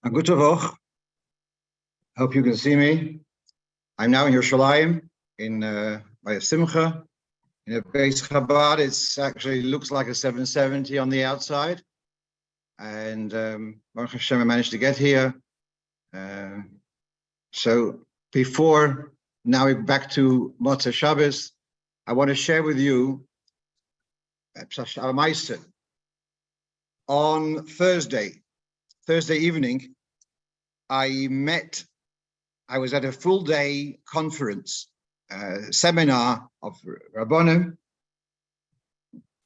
Good Woch. Hope you can see me. I'm now in Yerushalayim, in by a Simcha, in a base Chabad. It's actually looks like a 770 on the outside, and Baruch Hashem, I managed to get here. So before now, we're back to Motzei Shabbos. I want to share with you our Meister. On Thursday evening, I was at a full day conference, seminar of Rabbanim.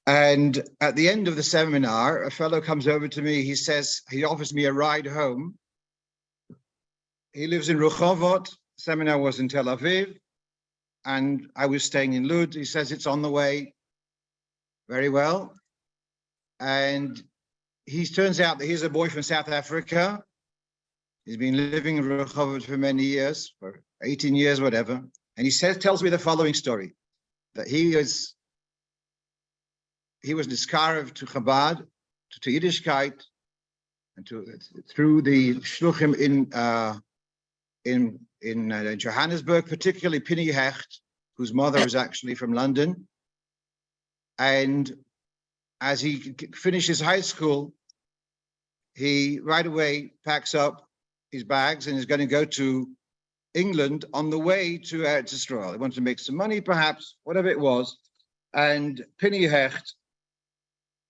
And at the end of the seminar, a fellow comes over to me. He says, he offers me a ride home. He lives in Rehovot. Seminar was in Tel Aviv. And I was staying in Lud. He says it's on the way. Very well. And he turns out that he's a boy from South Africa. He's been living in Rehovot for many years, for 18 years, whatever. And he tells me the following story, that he was niskarev to Chabad, to Yiddishkeit, and through the shluchim in Johannesburg, particularly Pinny Hecht, whose mother is actually from London. And as he finishes high school, he right away packs up his bags and is going to go to England on the way to Eretz Yisroel. He wanted to make some money, perhaps, whatever it was. And Pinny Hecht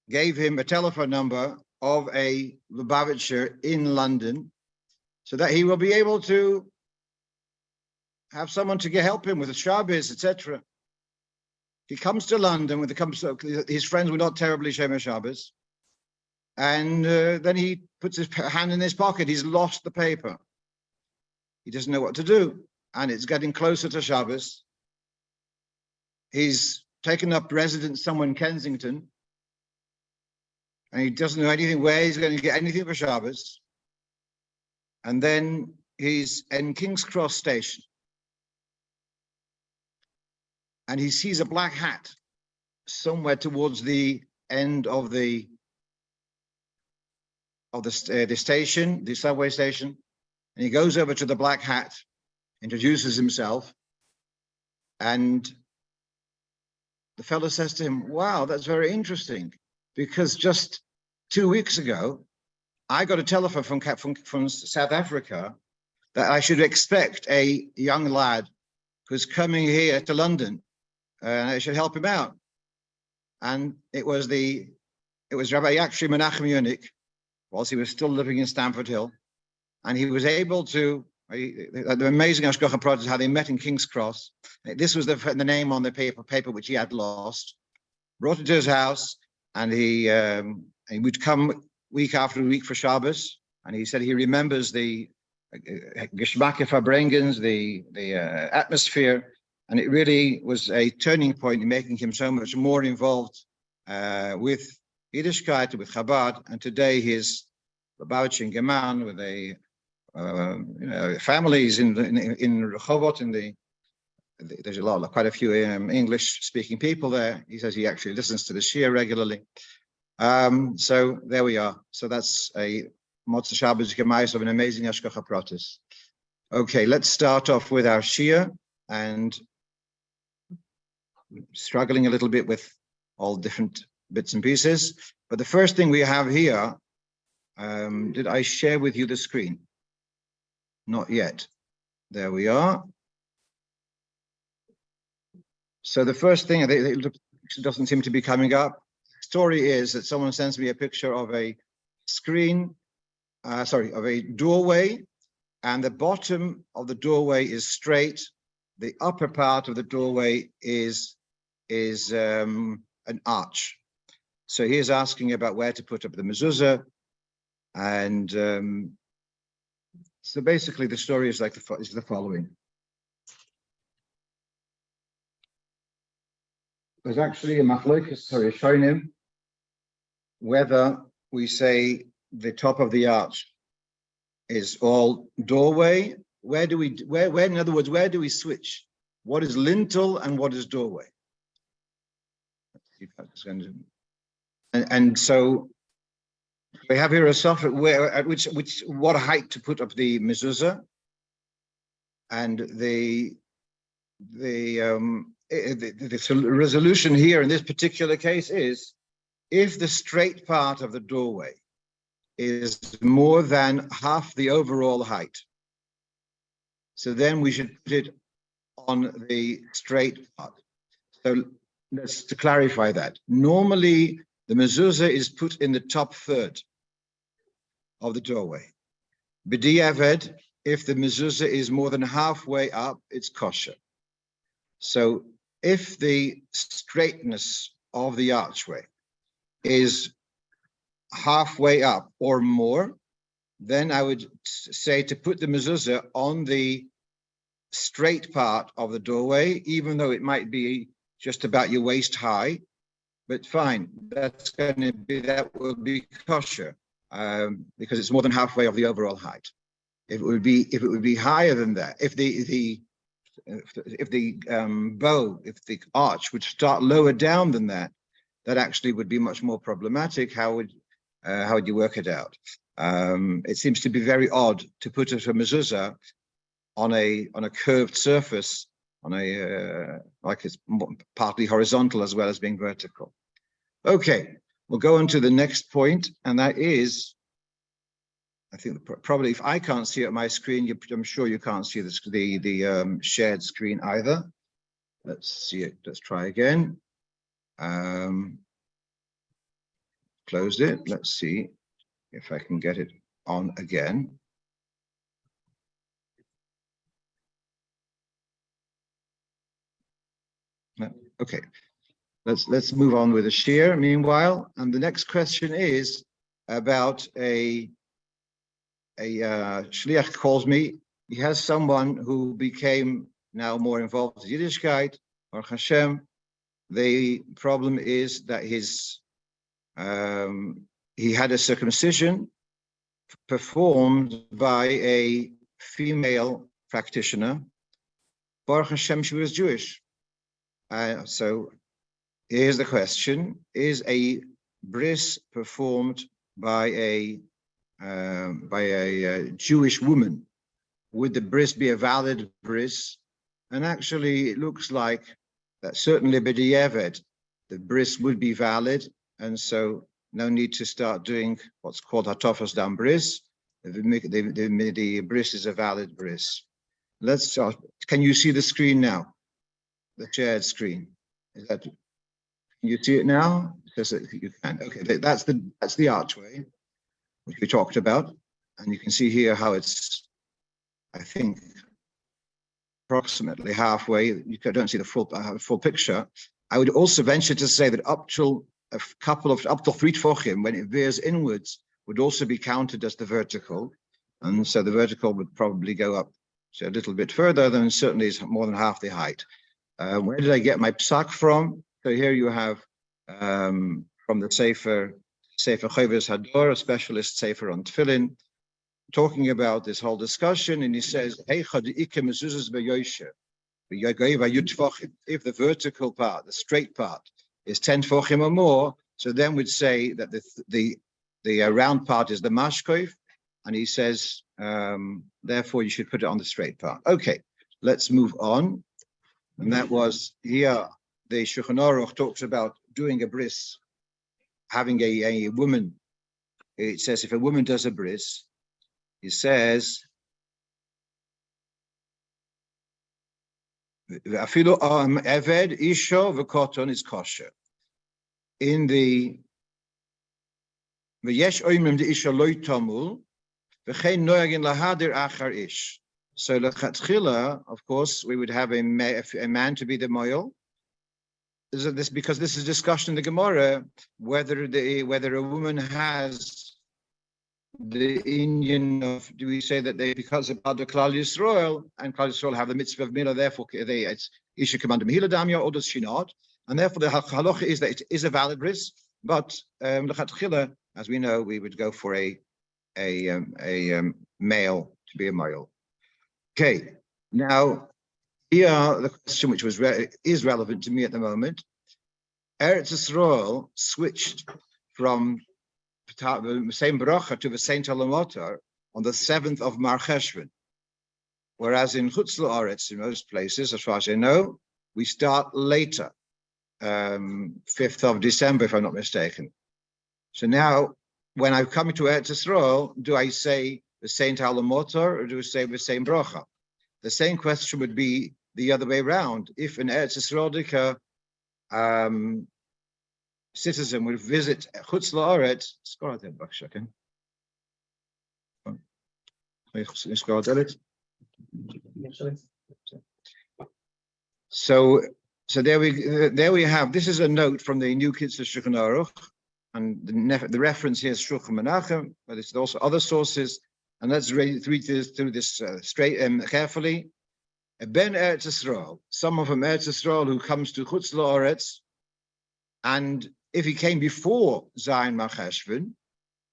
gave him a telephone number of a Lubavitcher in London so that he will be able to have someone to help him with the Shabbos, etc. He comes to London his friends were not terribly Shomer Shabbos. And then he puts his hand in his pocket. He's lost the paper. He doesn't know what to do. And it's getting closer to Shabbos. He's taken up residence somewhere in Kensington. And he doesn't know anything where he's going to get anything for Shabbos. And then he's in King's Cross Station. And he sees a black hat somewhere towards the end of the station, the subway station, and he goes over to the black hat, introduces himself, and the fellow says to him, "Wow, that's very interesting, because just 2 weeks ago, I got a telephone from South Africa that I should expect a young lad who's coming here to London, and I should help him out." And it was Rabbi Yakshi Menachem Yunik, whilst he was still living in Stamford Hill, and he was able to, the amazing Ashkocha project, how they met in King's Cross. This was the name on the paper which he had lost. Brought it to his house, and he would come week after week for Shabbos, and he said he remembers the Geschmacke Verbringens, the atmosphere, and it really was a turning point in making him so much more involved with Yiddishkeit, with Chabad, and today he's about in Geman with families in Rehovot. There's quite a few English-speaking people there. He says he actually listens to the shiur regularly. So there we are. So that's a Motzei Shabbos Gemais of an amazing Ashkocha Pratis. Okay, let's start off with our shiur, and struggling a little bit with all different bits and pieces. But the first thing we have here, did I share with you the screen? Not yet. There we are. So the first thing, it doesn't seem to be coming up. The story is that someone sends me a picture of a screen, of a doorway, and the bottom of the doorway is straight. The upper part of the doorway is an arch. So he is asking about where to put up the Mezuzah, and so basically the story is the following. There's actually a machlokes, shonim, whether we say the top of the arch is all doorway. Where in other words, where do we switch? What is lintel and what is doorway? And so We have here a software where at what height to put up the mezuzah, and the resolution here in this particular case is if the straight part of the doorway is more than half the overall height, so then we should put it on the straight part. So let's to clarify that. Normally, the mezuzah is put in the top third of the doorway. B'diavad, if the mezuzah is more than halfway up, it's kosher. So if the straightness of the archway is halfway up or more, then I would say to put the mezuzah on the straight part of the doorway, even though it might be just about your waist high, but fine, that will be kosher because it's more than halfway of the overall height. If it would be higher than that, if the arch would start lower down than that, that actually would be much more problematic. How would you work it out? It seems to be very odd to put a mezuzah on a curved surface, like it's partly horizontal as well as being vertical. Okay, we'll go on to the next point, and that is, I think probably if I can't see it on my screen, I'm sure you can't see the shared screen either. Let's see it. Let's try again. Closed it. Let's see if I can get it on again. No. Okay. Let's move on with the shiur meanwhile. And the next question is about a shliach calls me. He has someone who became now more involved in Yiddishkeit, Baruch Hashem. The problem is that he had a circumcision performed by a female practitioner. Baruch Hashem, she was Jewish. So here's the question: is a bris performed by a Jewish woman, would the bris be a valid bris? And actually, it looks like that certainly b'diavad, the bris would be valid, and so no need to start doing what's called hatofas dam bris. The bris is a valid bris. Let's start. Can you see the screen now? The shared screen. Is that? Can you see it now? Because you can. Okay, that's the archway, which we talked about, and you can see here how it's, I think, approximately halfway. You don't see the full picture. I would also venture to say that up till 3 tefachim, when it veers inwards, would also be counted as the vertical, and so the vertical would probably go up a little bit further than certainly is more than half the height. Where did I get my psak from? So here you have from the Sefer Chovis Hador, a specialist Sefer on Tefillin, talking about this whole discussion, and he says, if the vertical part, the straight part, is 10 tefachim or more, so then we'd say that the round part is the mashkoif, and he says, therefore you should put it on the straight part. Okay, let's move on. And that was here, the Shulchan Aruch talks about doing a bris, having a woman. It says if a woman does a bris, he says, Afilu eved isho v'koton is kosher. In the v'yesh oimim de isha loy tamul v'chein noyagin lahadir achar ish. So lechatchila, of course, we would have a man to be the moil. Because this is discussion in the Gemara whether a woman has the Indian of, do we say that they, because of the Klal Yisroel, and Klal Yisroel have the mitzvah of Milah, therefore it's Isha command Mehila Damya, or does she not? And therefore the halacha is that it is a valid bris, but lechatchila, as we know, we would go for a male to be a male. Okay, now here the question which is relevant to me at the moment. Eretz Yisroel switched from same bracha to the Saint Halamotar on the 7th of Mar Cheshvan. Whereas in Chutz La'aretz, in most places, as far as I know, we start later, 5th of December, if I'm not mistaken. So now, when I come to Eretz Yisroel, do I say the Saint Halamotar or do I say the same bracha? The same question would be the other way around. If an Eretz Yisrael citizen would visit Chutz La'aretz, so there we have. This is a note from the New Kitzur Shulchan Aruch, and the reference here is Shulchan Menachem, but it's also other sources. And let's read through this straight and carefully. Ben Eretz Yisroel, someone from Eretz Yisroel who comes to Chutz La'aretz, and if he came before Zayin Mar Cheshvan,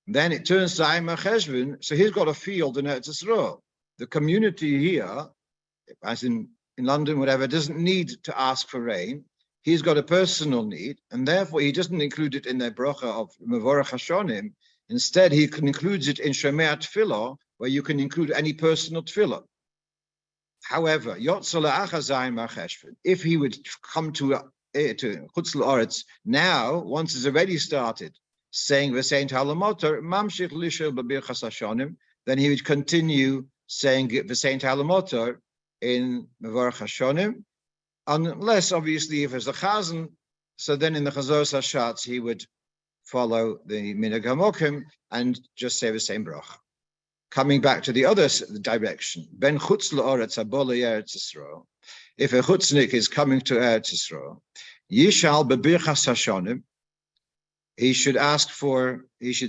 then it turns Zayin Mar Cheshvan, so he's got a field in Eretz Yisroel. The community here, as in London, whatever, doesn't need to ask for rain. He's got a personal need, and therefore he doesn't include it in the bracha of Mevorach Hashonim. Instead, he includes it in Shemei Tefillah, where you can include any personal tefillah. However, if he would come to Chutz La'aretz now, once it's already started, saying the Saint Halamotar, Mamshich Lishel B'Birchas Hashonim, then he would continue saying the Saint Halamotar in Mevorach Hashonim, unless obviously if it's the Chazan, so then in the Chazos Hashatz he would follow the Minhag HaMokim and just say the same bracha. Coming back to the other direction, Ben Chutz La'aretz Abole Eretz Yisroel, if a chutznik is coming to Eretz Yisroel, Yishal B'Birchas Hashonim, he should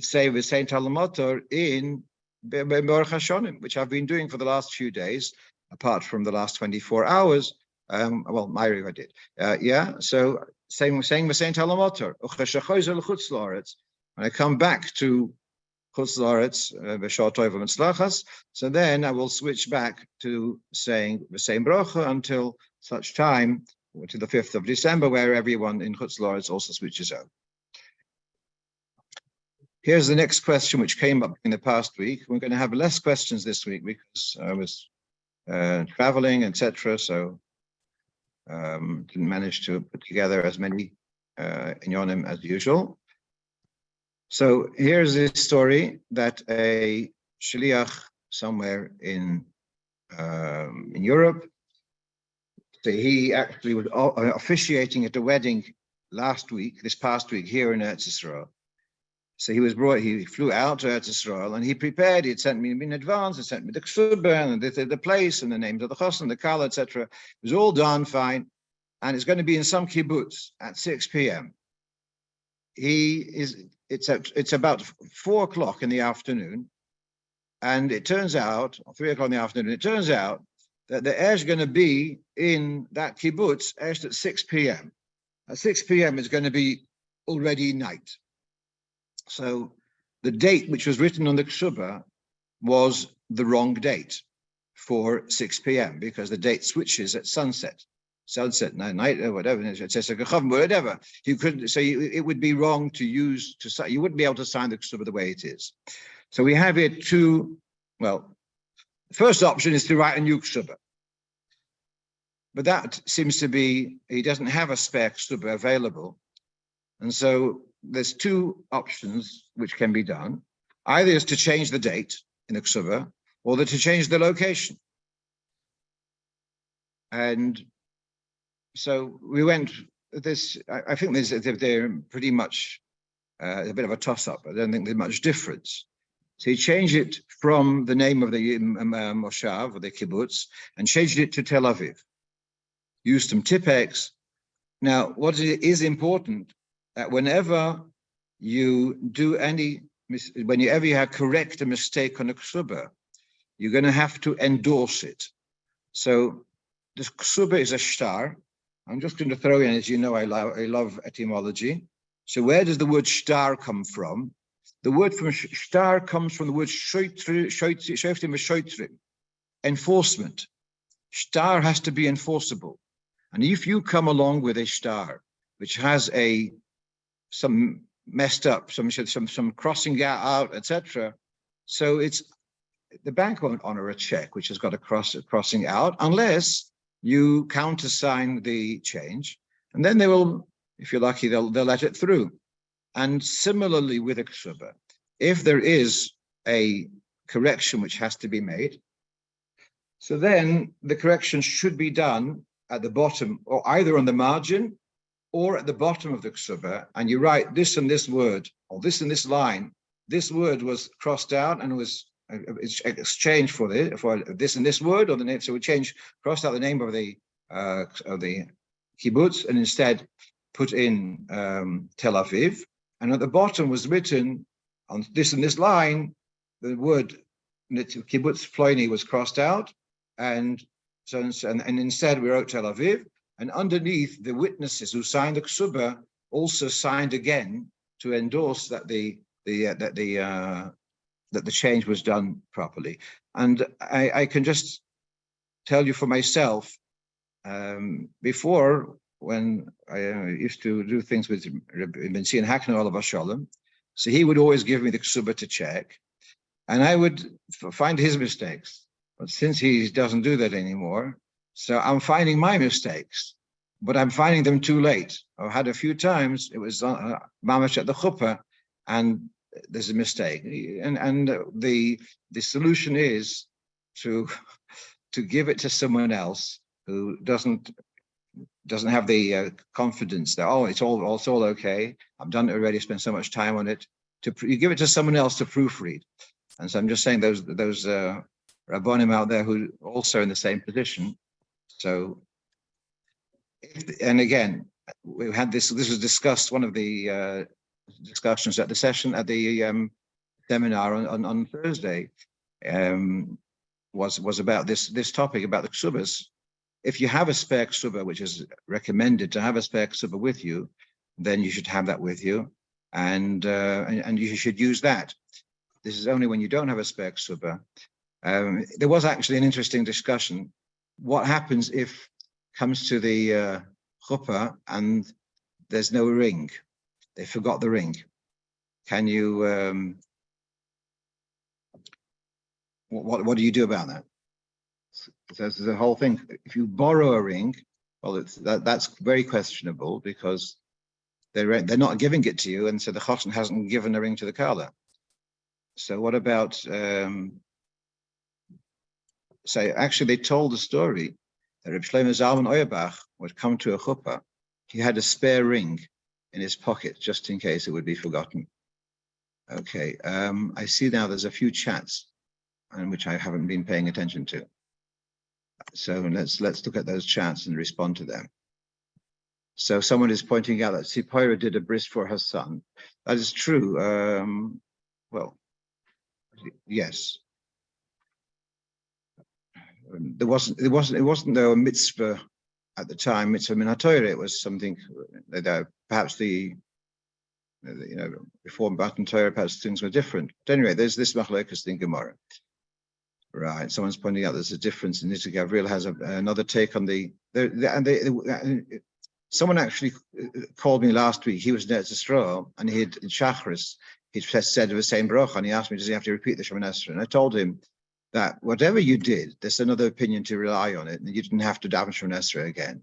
say the Saint Halamotar in Mevorach Hashonim, which I've been doing for the last few days, apart from the last 24 hours. Well, Myri, I did. So saying the Saint Halamotar. When I come back to Chutz La'aretz, B'Shah Tov V'Mitzlachas, so then I will switch back to saying the same bracha until such time, to the 5th of December, where everyone in Chutz La'aretz also switches out. Here's the next question, which came up in the past week. We're going to have less questions this week because I was traveling, etc. So didn't manage to put together as many inyonim as usual. So here's this story that a shliach somewhere in Europe, so he actually was officiating at a wedding this past week here in Eretz Yisroel. So he flew out to Eretz Yisroel and he prepared. He had sent me in advance. He sent me the Kesubah and the place and the names of the chassan, the kala, etc. It was all done fine, and it's going to be in some kibbutz at 6 p.m. It's about 4 o'clock in the afternoon, and it turns out, or 3 o'clock in the afternoon, it turns out that the air is going to be in that kibbutz at 6 p.m. At 6 p.m. it's going to be already night. So the date which was written on the Kesubah was the wrong date for 6 p.m. because the date switches at sunset, night, or whatever. Whatever. You couldn't say it would be wrong to use you wouldn't be able to sign the Kesubah the way it is. So we have here two. Well, the first option is to write a new Kesubah, but that seems to be he doesn't have a spare Kesubah available, and so there's two options which can be done. Either is to change the date in the Kesubah, or to change the location. And so we went this. I think they're pretty much a bit of a toss-up. I don't think there's much difference. So he changed it from the name of the moshav or the kibbutz and changed it to Tel Aviv. Used some tipex. Now, what is important that whenever you correct a mistake on a Kesubah, you're going to have to endorse it. So the Kesubah is a shtar. I'm just going to throw in, as you know, I love etymology. So where does the word shtar come from? The word from shtar comes from the word shoitrim, enforcement. Shtar has to be enforceable. And if you come along with a shtar, which has some messed up, some crossing out, etc. So the bank won't honor a check which has got a crossing out unless you countersign the change, and then they will, if you're lucky, they'll let it through. And similarly with a Kesubah, if there is a correction which has to be made, so then the correction should be done at the bottom, or either on the margin or at the bottom of the Kesubah, and you write this and this word, or this and this line. This word was crossed out and was exchanged for this and this word, or the name. So we crossed out the name of the kibbutz, and instead put in Tel Aviv. And at the bottom was written on this and this line, the word kibbutz Ploini was crossed out, and instead we wrote Tel Aviv. And underneath, the witnesses who signed the Kesubah also signed again to endorse that the change was done properly. And I can just tell you for myself, before, when I used to do things with Ben Zion Hackner Olav Shalom, so he would always give me the Kesubah to check, and I would find his mistakes. But since he doesn't do that anymore, so I'm finding my mistakes, but I'm finding them too late. I've had a few times, it was mamash at the Chupa, and there's a mistake. And the solution is to give it to someone else who doesn't have the confidence that, oh, it's all okay, I've done it already, spent so much time on it. You give it to someone else to proofread. And so I'm just saying those Rabbonim out there who are also in the same position. So, and again, we had this was discussed, one of the discussions at the session, at the seminar on Thursday, was about this topic, about the Kesubahs. If you have a spare Kesubah, which is recommended to have a spare Kesubah with you, then you should have that with you, and you should use that. This is only when you don't have a spare Kesubah. There was actually an interesting discussion. What happens if comes to the Chupa and there's no ring? They forgot the ring. Can you? What do you do about that? So there's the whole thing. If you borrow a ring, well, that's very questionable, because they're not giving it to you, and so the choshen hasn't given a ring to the kala. So what about? So actually, they told the story that Reb Shlomo Zalman Auerbach would come to a chuppah. He had a spare ring in his pocket just in case it would be forgotten. Okay, I see now there's a few chats, and which I haven't been paying attention to. So let's look at those chats and respond to them. So someone is pointing out that Sipora did a bris for her son. That is true. Well, yes. It wasn't though a mitzvah at the time, mitzvah min haTorah. It was something that perhaps before Matan Torah, perhaps things were different. But anyway, there's this machlokes in Gemara. Right, someone's pointing out there's a difference, and Nita Gabriel has another take on someone actually called me last week. He was in Eretz Yisroel, and in Shachris, he said the same bracha, and he asked me, does he have to repeat the Shemoneh Esrei? And I told him that whatever you did, there's another opinion to rely on it, and you didn't have to daven Shemoneh Esrei again.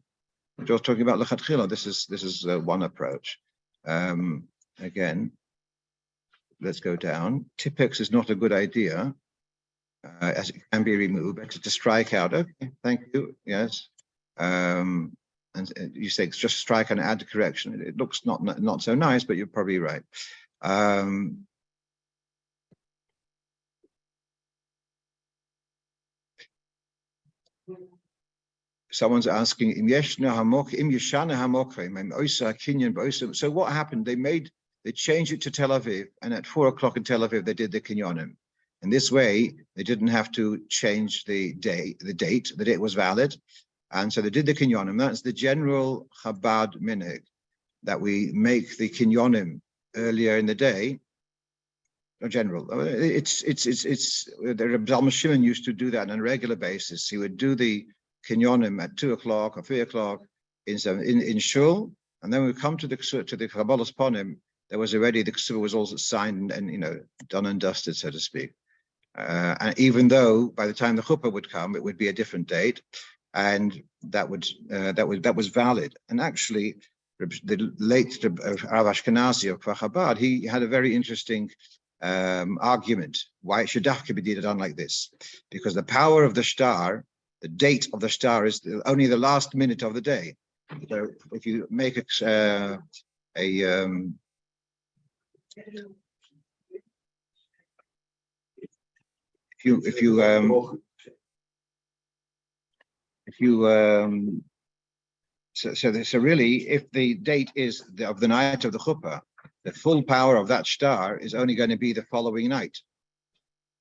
We're just talking about lechatchila. This is one approach. Again, let's go down. Tipex is not a good idea, as it can be removed. Better to strike out. Okay, thank you. Yes. And you say it's just strike and add the correction. It looks not so nice, but you're probably right. Someone's asking, so what happened? They changed it to Tel Aviv, and at 4 o'clock in Tel Aviv, they did the kinyonim. And this way, they didn't have to change the date. The date was valid. And so they did the kinyonim. That's the general Chabad minhag, that we make the kinyonim earlier in the day. No, general. It's the Reb Zalman Shimon used to do that on a regular basis. He would do the kinyonim at 2 o'clock or 3 o'clock in shul, and then we come to the Kabbalah's Ponim. there was already, the Kesubah was also signed and done and dusted, so to speak. And even though by the time the Chupa would come, it would be a different date, and that was valid. And actually, the late Rav Ashkenazi of Chabad, he had a very interesting argument why it should be done like this, because the power of the star, the date of the star, is only the last minute of the day. So if you make if really, if the date is of the night of the Chuppah, the full power of that star is only going to be the following night.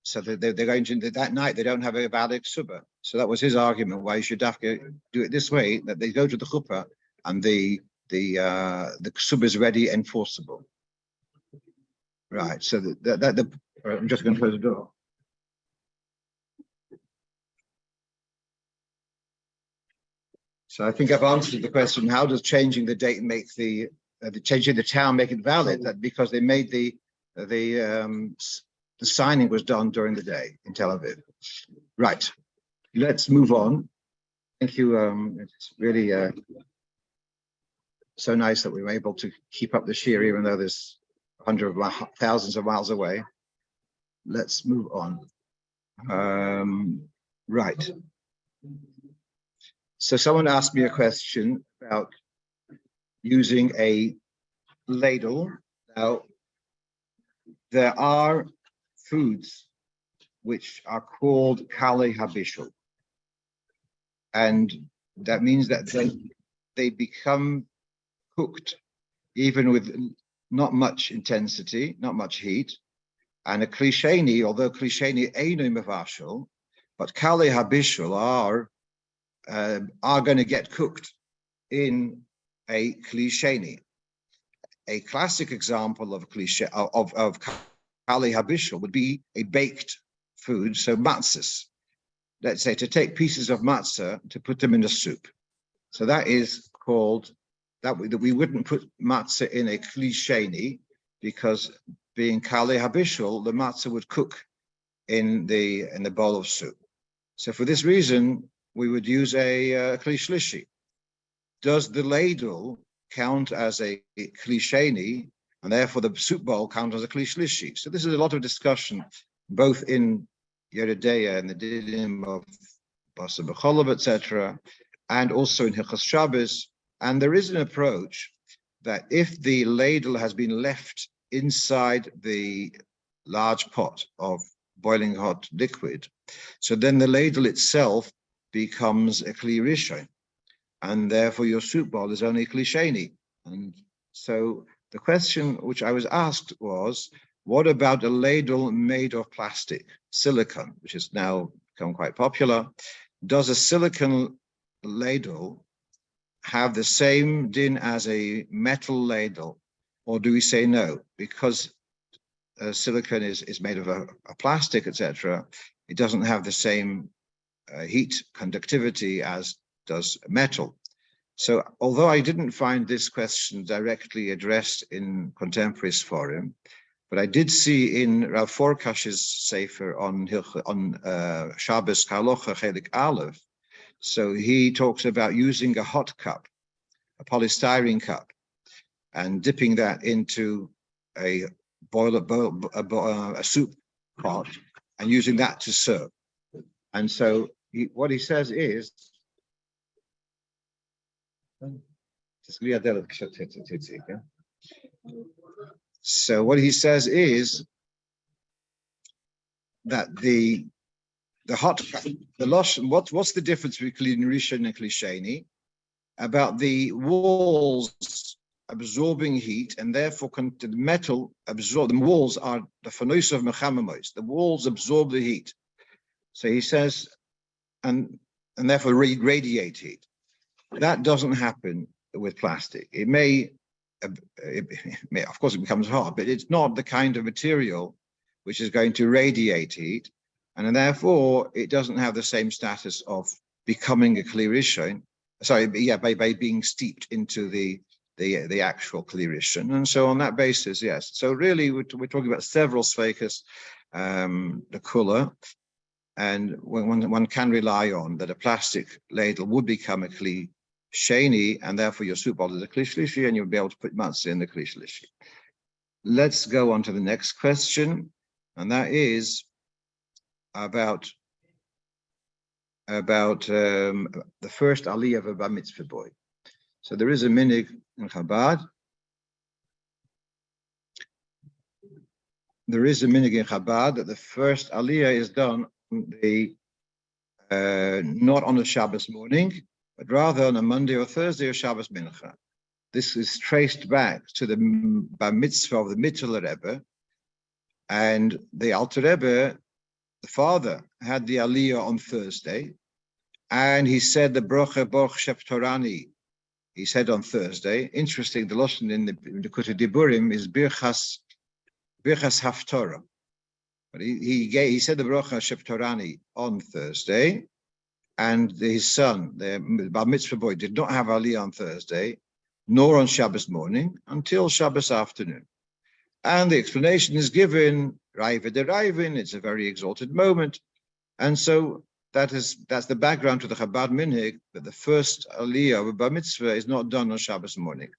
So they're going to, that night they don't have a valid Kesubah. So that was his argument why you should have to do it this way, that they go to the Chuppah and the Kesubah is ready, enforceable. Right. So I'm just going to close the door. So I think I've answered the question: how does changing the date make changing the town make it valid? That because they made the signing was done during the day in Tel Aviv. Right. Let's move on. Thank you. It's really so nice that we were able to keep up the shiur, even though there's thousands of miles away. Let's move on. Right. So someone asked me a question about using a ladle. Now, there are foods which are called kale habishul, and that means that they become cooked even with not much intensity, not much heat. And a klisheni, although klisheni einu mevashel, but kale habishul are going to get cooked in a klisheni. A classic example of klishe of kale habishul would be a baked food, so matzahs. Let's say to take pieces of matzah to put them in a soup. So that is called that we wouldn't put matzah in a klisheni, because being kale habishul, the matzah would cook in the bowl of soup. So for this reason, we would use a kli shlishi. Does the ladle count as a klisheni, and therefore the soup bowl count as a kli shlishi? So this is a lot of discussion, both in Yeridea and the dinim of Basa B'cholav, etc., and also in Hilchos Shabbos. And there is an approach that if the ladle has been left inside the large pot of boiling hot liquid, so then the ladle itself becomes a kli rishon, and therefore your soup bowl is only a kli sheni. And so the question which I was asked was, what about a ladle made of plastic, silicon, which has now become quite popular? Does a silicon ladle have the same din as a metal ladle, or do we say no? Because silicon is made of a plastic, etc., it doesn't have the same heat conductivity as does metal. So although I didn't find this question directly addressed in contemporary Sforim, but I did see in Rav Forkash's Sefer on Shabbos Halocho Chelik Aleph, so he talks about using a hot cup, a polystyrene cup, and dipping that into a soup pot and using that to serve. And so what he says is, so what he says is that the hot, the losh, what's the difference between rishon and klisheni? About the walls absorbing heat, and therefore the metal absorb. The walls are the fanos of mechamamos. The walls absorb the heat. So he says, and therefore radiate heat. That doesn't happen with plastic. It may, of course, it becomes hard, but it's not the kind of material which is going to radiate heat, and therefore it doesn't have the same status of becoming a kli rishon. Sorry, yeah, by being steeped into the the actual kli rishon. And so on that basis, yes. So really, we're talking about several sveikas, the kula, and one can rely on that a plastic ladle would become a kli sheni, and therefore your soup bowl is a kli shlishi, and you'll be able to put matzah in the kli shlishi. Let's go on to the next question, and that is about the first aliyah of a bar mitzvah boy. So there is a minig in Chabad. There is a minig in Chabad that the first aliyah is done not on a Shabbos morning, but rather on a Monday or Thursday or Shabbos mincha. This is traced back to the bar mitzvah of the Mittel Rebbe, and the Alter Rebbe, the father, had the aliyah on Thursday, and he said the brocha boch sheptorani. He said on Thursday. Interesting, the lashon in the Kutei Diburim is birchas haftorah, but he said the brocha sheptorani on Thursday, and his son, the bar mitzvah boy, did not have aliyah on Thursday, nor on Shabbos morning until Shabbos afternoon. And the explanation is given, Raiva de Raivin, it's a very exalted moment. And so that's the background to the Chabad minhag, that the first aliyah of a bar mitzvah is not done on Shabbos morning.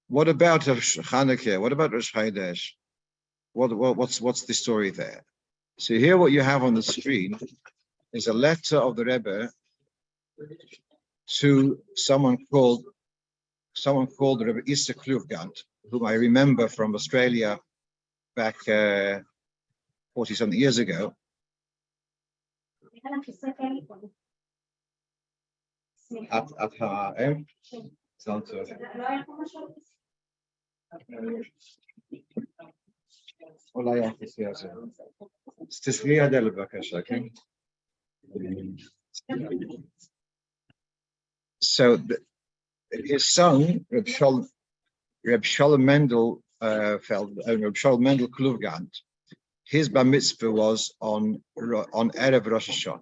What about Chanukah? What about Rosh Chodesh? What's the story there? So here what you have on the screen is a letter of the Rebbe to someone called the Rebbe Issa Kluvgant, whom I remember from Australia back 40-something years ago. So his son, Reb Shalom Mendel Mendel Kluvgant, his bar mitzvah was on Erev Rosh Hashanah,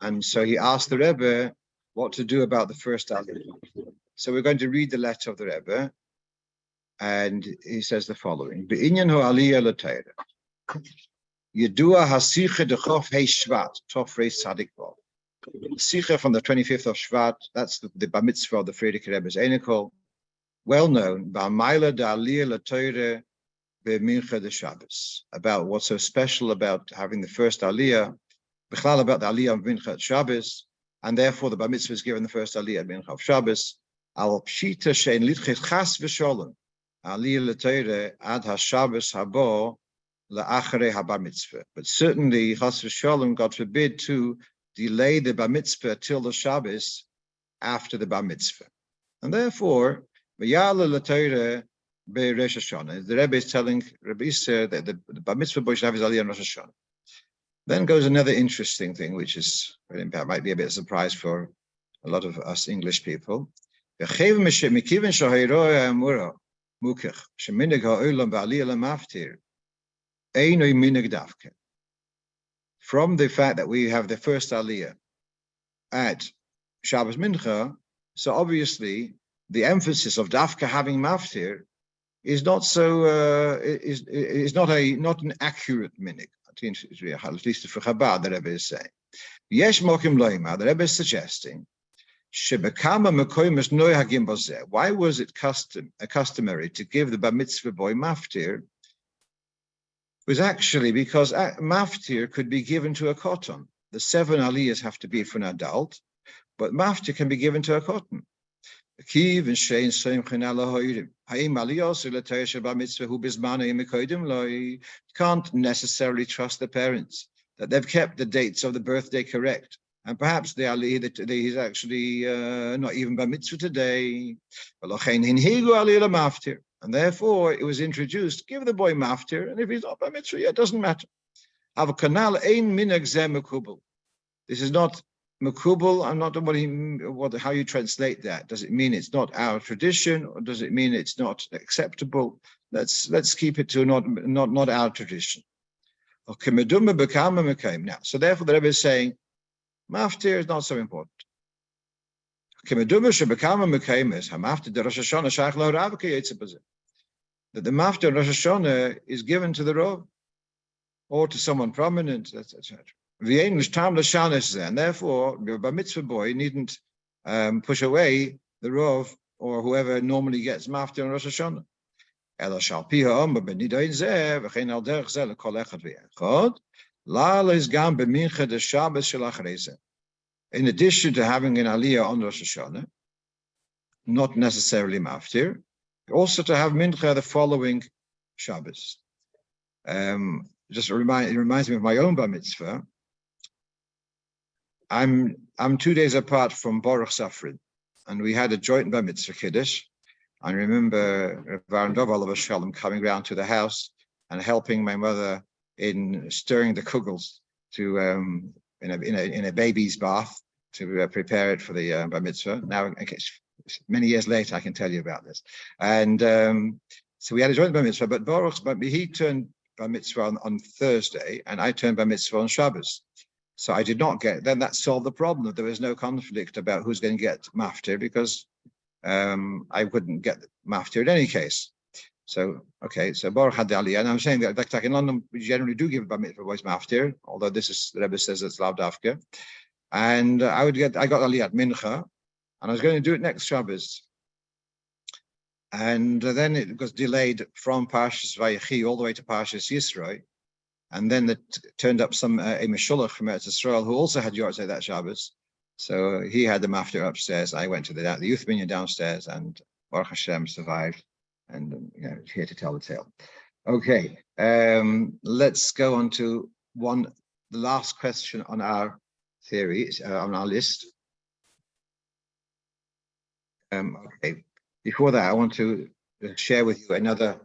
and so he asked the Rebbe what to do about the first aliyah. So we're going to read the letter of the Rebbe, and he says the following: Be'inyan ho aliyah l'Torah, Yedua hasicha dechof hei Shvat tof reis tzadik bo. Sicha from the 25th of Shvat, that's the bar mitzvah of the Frierdiker Rebbe's Einikel, well known, Ba'mayla da'aliyah l'Torah be'mincha de Shabbos, about what's so special about having the first aliyah, b'chlal about the aliyah of mincha at Shabbos, and therefore the bar mitzvah is given the first aliyah at mincha of Shabbos. Al pshita shein litchit chas v'sholem aliyah l'Torah ad ha-Shabbos habo la'acharei ha-bar mitzvah. But certainly chas v'sholem, God forbid, to delay the bar mitzvah till the Shabbos after the bar mitzvah, and therefore v'yala l'Torah be'Rosh Hashanah. The Rebbe is telling Rebbe Issa that the bar mitzvah boy should have his aliyah on Rosh Hashanah. Then goes another interesting thing, which is might be a bit of a surprise for a lot of us English people. From the fact that we have the first aliyah at Shabbos Mincha, so obviously the emphasis of dafka having maftir is not an accurate minig. At least for Chabad, the Rebbe is saying. Yesh mokim loima, the Rebbe is suggesting, why was it customary to give the bar mitzvah boy maftir? It was actually because maftir could be given to a cotton. The 7 aliyahs have to be for an adult, but maftir can be given to a cotton. You can't necessarily trust the parents that they've kept the dates of the birthday correct, and perhaps the aliyah that he's actually not even bar mitzvah today. And therefore it was introduced, give the boy maftir, and if he's not bar mitzvah, yeah, it doesn't matter. This is not makubal. I'm not how you translate that. Does it mean it's not our tradition, or does it mean it's not acceptable? Let's keep it to not our tradition. Now, so therefore the Rebbe is saying maftir is not so important. That the mafter Rosh Hashanah is given to the Rov or to someone prominent, etc. And therefore, the bar mitzvah boy needn't push away the Rov or whoever normally gets mafter on Rosh Hashanah. In addition to having an aliyah on Rosh Hashanah, not necessarily maftir, also to have mincha the following Shabbos. It reminds me of my own bar mitzvah. I'm 2 days apart from Baruch Safrin, and we had a joint bar mitzvah kiddush. I remember Rav Dov Olav Shalom coming round to the house and helping my mother in stirring the kugels to in a baby's bath to prepare it for the bar mitzvah. Now, many years later, I can tell you about this. And so we had a joint bar mitzvah, but he turned bar mitzvah on Thursday, and I turned bar mitzvah on Shabbos. So I did not get. Then that solved the problem. There was no conflict about who's going to get maftir because I wouldn't get maftir in any case. So, okay, so Baruch had the aliyah, and I'm saying that like in London, we generally do give bar mitzvah boys maftir, although this is, the Rebbe says it's lav dafka. And I got aliyah at mincha, and I was going to do it next Shabbos. And then it was delayed from Parshas Vayechi all the way to Parshas Yisroel. And then it turned up a Meshulach from Eretz Yisroel who also had Yortzei that Shabbos. So he had the maftir upstairs. I went to the youth minyan downstairs, and Baruch Hashem survived. And here to tell the tale. Okay, let's go on to the last question on our theory, on our list. Okay, before that, I want to share with you another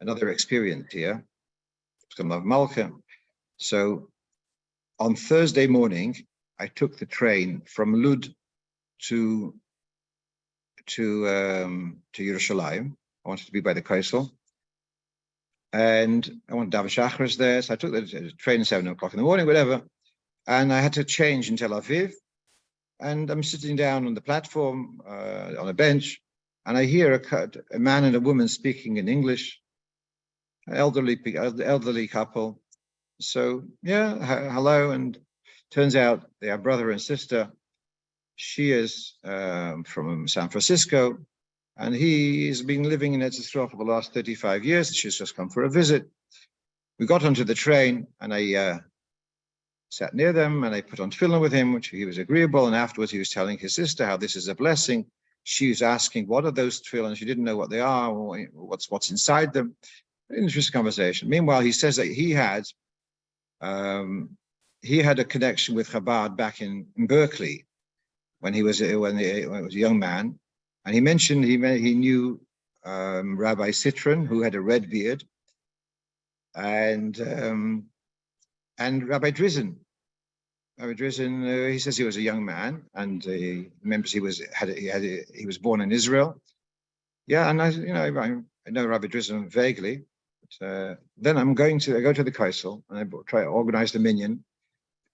experience here. So on Thursday morning, I took the train from Lud to Yerushalayim. I wanted to be by the Kesubah, and I wanted to have a shachris there. So I took the train at 7 o'clock in the morning, whatever, and I had to change in Tel Aviv. And I'm sitting down on the platform on a bench, and I hear a man and a woman speaking in English, elderly couple. So yeah, hello, and turns out they are brother and sister. She is from San Francisco, and he has been living in Eretz Yisroel for the last 35 years. She's just come for a visit. We got onto the train, and I sat near them, and I put on tefillin with him, which he was agreeable. And afterwards, he was telling his sister how this is a blessing. She was asking, "What are those tefillin?" She didn't know what they are, or what's inside them. Interesting conversation. Meanwhile, he says that he had a connection with Chabad back in Berkeley when he was a young man, and he mentioned he knew Rabbi Citron, who had a red beard, and Rabbi Drizin. Rabbi Drizin, he says he was a young man, and he remembers he was born in Israel. Yeah, and I know Rabbi Drizin vaguely. But, then I go to the Kesubah, and I try to organize the minyan.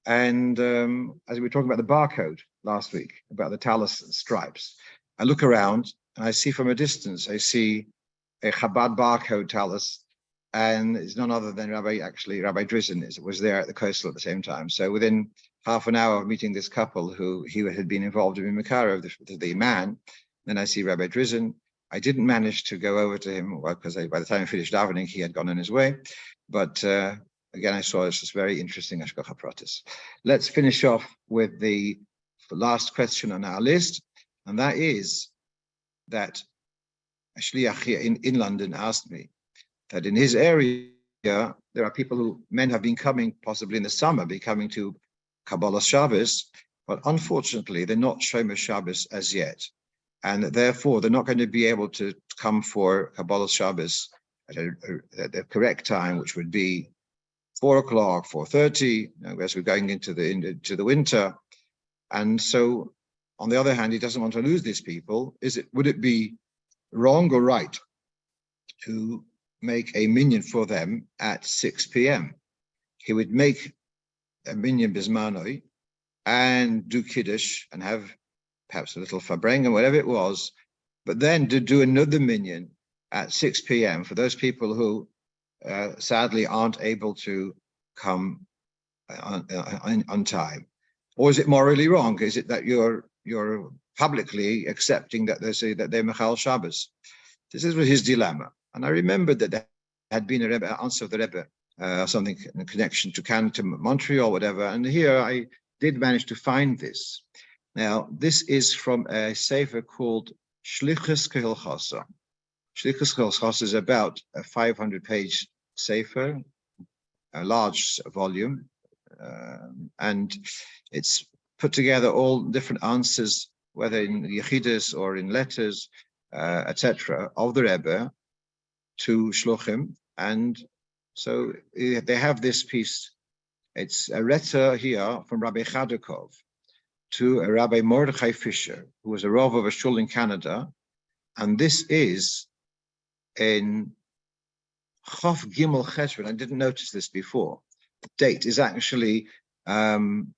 And as we were talking about the barcode last week, about the talus stripes, I look around and I see from a distance, I see a Chabad barcode talus, and it's none other than Rabbi Drizin was there at the Kesubah at the same time. So within half an hour of meeting this couple who he had been involved in Mikara, the man, then I see Rabbi Drizin. I didn't manage to go over to him because by the time I finished davening, he had gone on his way. But again, I saw this very interesting Hashgacha Pratis. Let's finish off with the last question on our list, and that is that a shliach here in London asked me that in his area, there are men have been coming, possibly in the summer, coming to Kabbalah Shabbos, but unfortunately, they're not Shomer Shabbos as yet. And therefore, they're not going to be able to come for Kabbalah Shabbos at the correct time, which would be 4 o'clock, 4:30, as we're going into the winter. And so, on the other hand, he doesn't want to lose these people. Would it be wrong or right to make a minyan for them at 6 p.m.? He would make a minyan bismanoi and do kiddush and have perhaps a little fabrengen, whatever it was, but then to do another minyan at 6 p.m. for those people who sadly aren't able to come on time. Or is it morally wrong? Is it that you're publicly accepting that they say that they're Mechal Shabbos? This is his dilemma. And I remembered that there had been a Rebbe, answer of the Rebbe, something in connection to Canada, Montreal, whatever. And here I did manage to find this. Now, this is from a sefer called Shlichus Kehilchasa. Shlichus Kehilchasa is about a 500-page sefer, a large volume, and it's put together all different answers, whether in Yechidus or in letters, etc., of the Rebbe to Shluchim. And so they have this piece. It's a letter here from Rabbi Chadakov to a Rabbi Mordechai Fisher, who was a Rov of a shul in Canada. And this is in Chof Gimel Cheshvan. I didn't notice this before. The date is actually in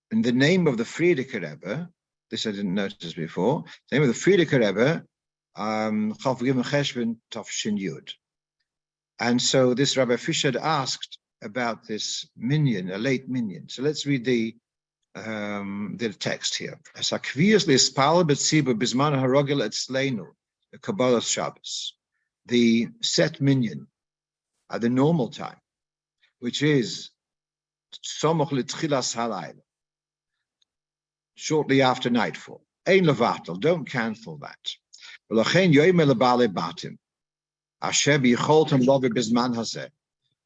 the name of the Frierdiker Rebbe. This I didn't notice before. The name of the Frierdiker Rebbe, Chof Gimel Cheshvan Tafshin Yud. And so this Rabbi Fisher had asked about this minyan, a late minyan. So let's read the text here. The set minyan at the normal time, which is shortly after nightfall. Ein levatel, don't cancel that.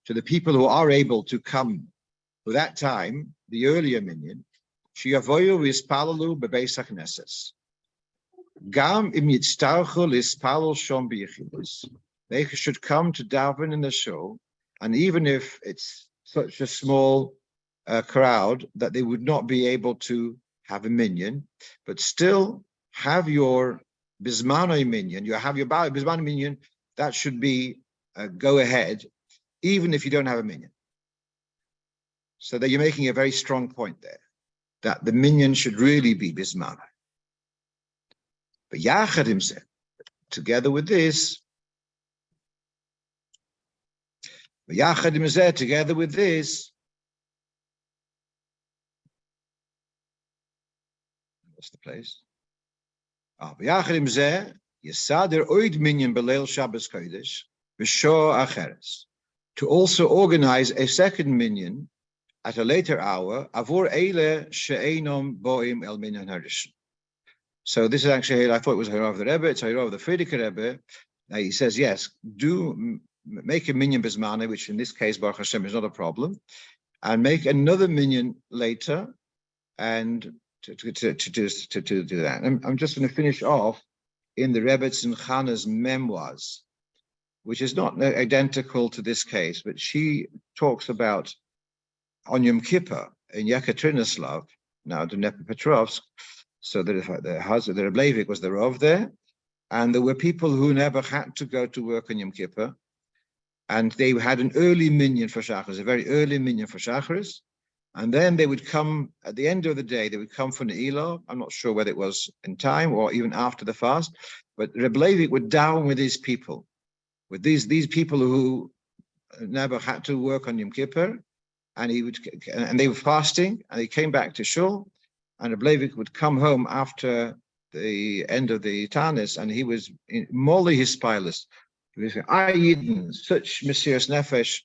To the people who are able to come for that time, the earlier minyan, שיבואו ויספללו בבית הכנסת. גם אם יצטרכו להספלל שם ביחידות. They should come to daven in the shul, and even if it's such a small crowd that they would not be able to have a minyan, but still have your bismanoi minyan, you have your bismanoi minyan, that should be go ahead, even if you don't have a minyan. So that you're making a very strong point there, that the minyan should really be bismanoi. But yachad himself, together with this, what's the place? V'yachad himzeh, Yesader oid minyan beleil Shabbos Kodesh, v'shor acheres, to also organize a second minyan at a later hour, avur eile she'enom boim el minyan harishon. So this is actually, I thought it was Halocho of the Rebbe, it's Halocho of the Frierdiker Rebbe. Now he says, yes, do make a minyan bismane, which in this case, Baruch Hashem, is not a problem, and make another minyan later, and to do that. I'm just going to finish off in the Rebbe Tzimchana's memoirs, which is not identical to this case, but she talks about on Yom Kippur in Yekaterinoslav, now Dnepropetrovsk. So the Rebbe Levi was the Rov there, and there were people who never had to go to work on Yom Kippur, and they had an early minyan for Shacharis, a very early minyan for Shacharis, and then they would come at the end of the day. They would come for Ne'ilah. I'm not sure whether it was in time or even after the fast, but Rebbe Levi would down with these people, with these people who never had to work on Yom Kippur, and they were fasting, and they came back to shul. And Rebbe Levi would come home after the end of the Tanis, and he was in Molly his pilot. He was saying, such Mesiras Nefesh,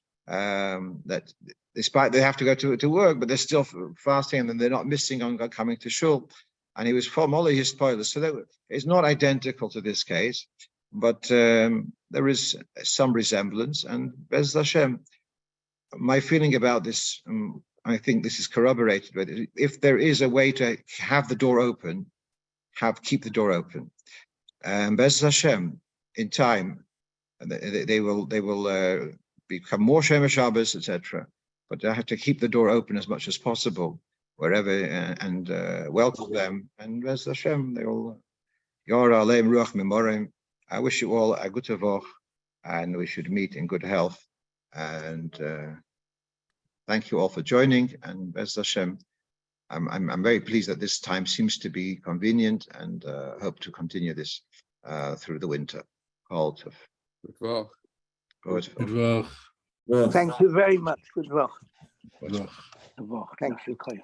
that despite they have to go to work, but they're still fasting, and then they're not missing on coming to shul. And he was from Molly his pilot. So that is not identical to this case, but there is some resemblance. And Bez Hashem, my feeling about this, I think this is corroborated, but if there is a way to have the door open, keep the door open. And Bez Hashem, in time, they will become more Shema Shabbos, etc. But I have to keep the door open as much as possible, wherever, and welcome them. And Bez Hashem, they will Yara Aleim Ruach Memorim. I wish you all a good tavoch, and we should meet in good health. And thank you all for joining, and Bez Hashem, I'm very pleased that this time seems to be convenient, and hope to continue this through the winter. Good. Thank you very much. Good luck. Thank you, Koya.